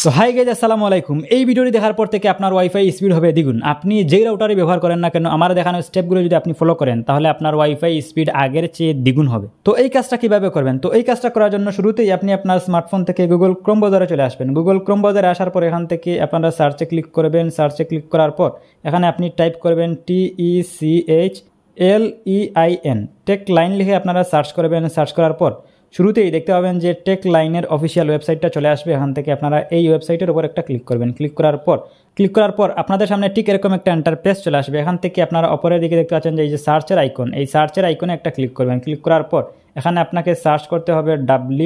So hi guys আসসালামু আলাইকুম। এই ভিডিওটি দেখার পর থেকে আপনার ওয়াইফাই স্পিড হবে দ্বিগুণ। আপনি যেই রাউটারই ব্যবহার করেন না কেন, আমার দেখানো স্টেপগুলো যদি আপনি ফলো করেন তাহলে আপনার ওয়াইফাই স্পিড আগের চেয়ে দ্বিগুণ হবে। তো এই কাজটা কিভাবে করবেন? তো এই কাজটা করার জন্য শুরুতেই আপনি আপনার স্মার্টফোন থেকে গুগল ক্রোম ব্রাউজারে চলে আসবেন। গুগল ক্রোম ব্রাউজারে আসার পর এখান থেকে আপনারা সার্চে ক্লিক করবেন। সার্চে ক্লিক করার পর এখানে আপনি টাইপ করবেন TECHLEIN টেক লাইন লিখে আপনারা সার্চ করবেন। সার্চ করার পর শুরুতেই দেখতে পাবেন যে টেক লাইনের অফিসিয়াল ওয়েবসাইটটা চলে আসবে। এখান থেকে আপনারা এই ওয়েবসাইটের উপর একটা ক্লিক করবেন। ক্লিক করার পর আপনাদের সামনে ঠিক এরকম একটা ইন্টারফেস চলে আসবে। এখান থেকে আপনারা অপরের দিকে দেখতে পাচ্ছেন যে এই যে সার্চের আইকন, এই সার্চের আইকনে একটা ক্লিক করবেন। ক্লিক করার পর এখানে আপনাকে সার্চ করতে হবে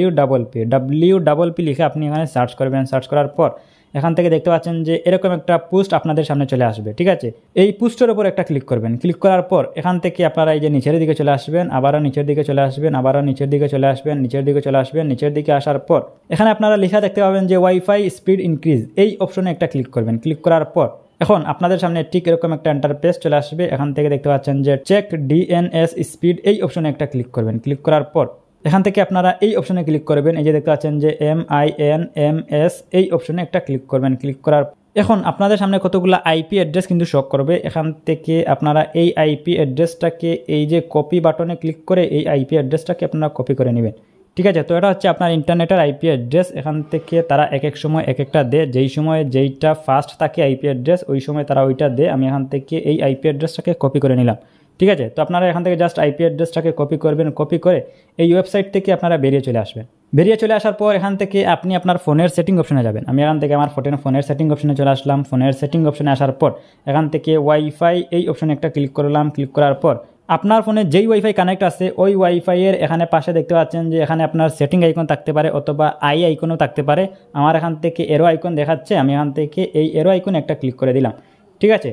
WPP লিখে আপনি এখানে সার্চ করবেন। সার্চ করার পর এখান থেকে দেখতে পাচ্ছেন যে এরকম একটা পোস্ট আপনাদের সামনে চলে আসবে। ঠিক আছে, এই পোস্টের উপর একটা ক্লিক করবেন। ক্লিক করার পর এখান থেকে আপনারা এই যে নিচের দিকে চলে আসবেন, আবারও নিচের দিকে চলে আসবেন, আবারও নিচের দিকে চলে আসবেন, নিচের দিকে চলে আসবেন। নিচের দিকে আসার পর এখানে আপনারা লেখা দেখতে পাবেন যে ওয়াইফাই স্পিড ইনক্রিজ, এই অপশনে একটা ক্লিক করবেন। ক্লিক করার পর এখন আপনাদের সামনে ঠিক এরকম একটা ইন্টারফেস চলে আসবে। এখান থেকে দেখতে পাচ্ছেন যে চেক DNS স্পিড, এই অপশনে একটা ক্লিক করবেন। ক্লিক করার পর এখান থেকে আপনারা এই অপশনে ক্লিক করবেন। এই যে দেখতে পাচ্ছেন যে MINMS, এই অপশনে একটা ক্লিক করবেন। ক্লিক করার এখন আপনাদের সামনে কতগুলো আইপি অ্যাড্রেস কিন্তু শো করবে। এখান থেকে আপনারা এই আইপি অ্যাড্রেসটাকে এই যে কপি বাটনে ক্লিক করে এই আইপি অ্যাড্রেসটাকে আপনারা কপি করে নেবেন। ঠিক আছে, তো এটা হচ্ছে আপনার ইন্টারনেটের আইপি অ্যাড্রেস। এখান থেকে তারা এক এক সময় এক একটা দেয়, যেই সময় যেইটা ফার্স্ট থাকে আইপি অ্যাড্রেস ওই সময় তারা ওইটা দেয়। আমি এখান থেকে এই আইপি অ্যাড্রেসটাকে কপি করে নিলাম। ঠিক আছে, তো আপনারা এখান থেকে জাস্ট আইপি অ্যাড্রেসটাকে কপি করবেন। কপি করে এই ওয়েবসাইট থেকে আপনারা বেরিয়ে চলে আসবেন। বেরিয়ে চলে আসার পর এখান থেকে আপনি আপনার ফোনের সেটিং অপশনে যাবেন। আমি এখান থেকে আমার ফোনের সেটিং অপশনে চলে আসলাম। ফোনের সেটিং অপশনে আসার পর এখান থেকে ওয়াইফাই, এই অপশনে একটা ক্লিক করলাম। ক্লিক করার পর আপনার ফোনে যেই ওয়াইফাই কানেক্ট আছে ওই ওয়াইফাইয়ের এখানে পাশে দেখতে পাচ্ছেন যে এখানে আপনার সেটিং আইকন থাকতে পারে অথবা আই আইকনও থাকতে পারে। আমার এখান থেকে এরো আইকন দেখাচ্ছে, আমি এখান থেকে এই এরো আইকন একটা ক্লিক করে দিলাম। ঠিক আছে,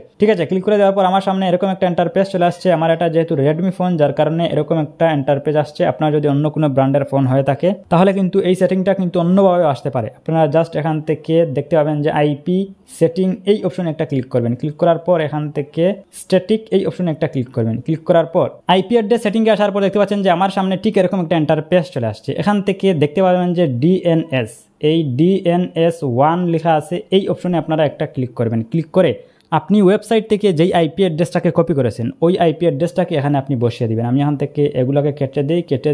ক্লিক করে দেওয়ার পর আমার সামনে এরকম একটা ইন্টারফেস চলে আসছে। আমার এটা যেহেতু রেডমি ফোন, যার কারণে এরকম একটা ইন্টারফেস আসছে। আপনার যদি অন্য কোনো ব্র্যান্ডের ফোন হয়ে থাকে তাহলে কিন্তু এই সেটিংটা কিন্তু অন্যভাবে আসতে পারে। আপনারা জাস্ট এখান থেকে দেখতে পাবেন যে আইপি সেটিং, এই অপশনে একটা ক্লিক করবেন। ক্লিক করার পর এখান থেকে স্ট্যাটিক, এই অপশনে একটা ক্লিক করবেন। ক্লিক করার পর আইপি অ্যাড্রেস সেটিংয়ে আসার পর দেখতে পাচ্ছেন যে আমার সামনে ঠিক এরকম একটা ইন্টারফেস চলে আসছে। এখান থেকে দেখতে পাবেন যে DNS, এই DNS1 লেখা আছে, এই অপশনে আপনারা একটা ক্লিক করবেন। ক্লিক করে আপনি ওয়েবসাইট থেকে যেই আইপি অ্যাড্রেসটাকে কপি করেছেন ওই আইপি অ্যাড্রেসটাকে এখানে আপনি বসিয়ে দিবেন। আমি এখান থেকে এগুলোকে কেটে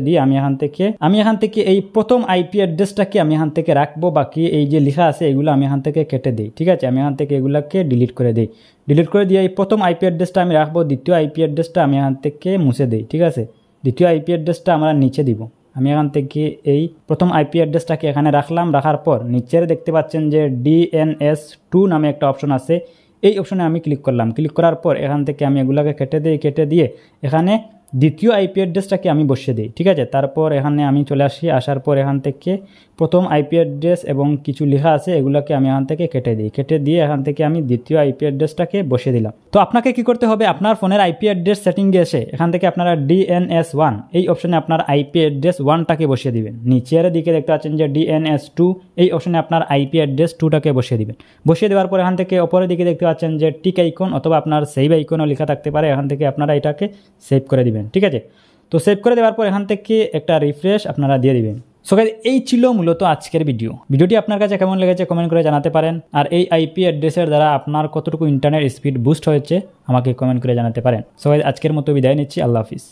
দিই আমি এখান থেকে এই প্রথম আইপি অ্যাড্রেসটাকে আমি এখান থেকে রাখবো, বাকি এই যে লেখা আছে এগুলো আমি এখান থেকে কেটে দিই। ঠিক আছে, আমি এখান থেকে এগুলোকে ডিলিট করে দিই। ডিলিট করে দিয়ে এই প্রথম আইপি অ্যাড্রেসটা আমি রাখবো, দ্বিতীয় আইপি অ্যাড্রেসটা আমি এখান থেকে মুছে দিই। ঠিক আছে, দ্বিতীয় আইপি অ্যাড্রেসটা আমরা নিচে দিব। আমি এখান থেকে এই প্রথম আইপি অ্যাড্রেসটাকে এখানে রাখলাম। রাখার পর নিচের দেখতে পাচ্ছেন যে DNS2 নামে একটা অপশন আছে, এই অপশনে আমি ক্লিক করলাম। ক্লিক করার পর এখান থেকে আমি এগুলোকে কেটে দিয়ে এখানে দ্বিতীয় আইপি অ্যাড্রেসটাকে আমি বসিয়ে দিই। ঠিক আছে, তারপর এখানে আমি চলে আসি। আসার পর এখান থেকে প্রথম আইপি অ্যাড্রেস এবং কিছু লেখা আছে এগুলোকে আমি এখান থেকে কেটে দিয়ে এখান থেকে আমি দ্বিতীয় আইপি অ্যাড্রেসটাকে বসিয়ে দিলাম। তো আপনাকে কি করতে হবে, আপনার ফোনের আইপি অ্যাড্রেস সেটিংয়ে এসে এখান থেকে আপনারা DNS1, এই অপশনে আপনার আইপি অ্যাড্রেস 1টাকে বসিয়ে দিবেন। নিচের দিকে দেখতে পাচ্ছেন যে DNS2, এই অপশনে আপনার আইপি অ্যাড্রেস 2টাকে বসিয়ে দিবেন। বসিয়ে দেওয়ার পর এখান থেকে অপরের দিকে দেখতে পাচ্ছেন যে টিক আইকন অথবা আপনার সেভ আইকনও লেখা থাকতে পারে, এখান থেকে আপনারা এটাকে সেভ করে দিবেন। ঠিক আছে, তো সেভ করে দেওয়ার পর এখান থেকে একটা রিফ্রেশ আপনারা দিয়ে দিবেন। সো গাইস, এই ছিল মূলত আজকের ভিডিওটি আপনার কাছে কেমন লেগেছে কমেন্ট করে জানাতে পারেন। আর এই আইপি অ্যাড্রেসের দ্বারা আপনার কতটুকু ইন্টারনেট স্পিড বুস্ট হয়েছে আমাকে কমেন্ট করে জানাতে পারেন। সো গাইস, আজকের মতো বিদায় নিচ্ছি। আল্লাহ হাফিজ।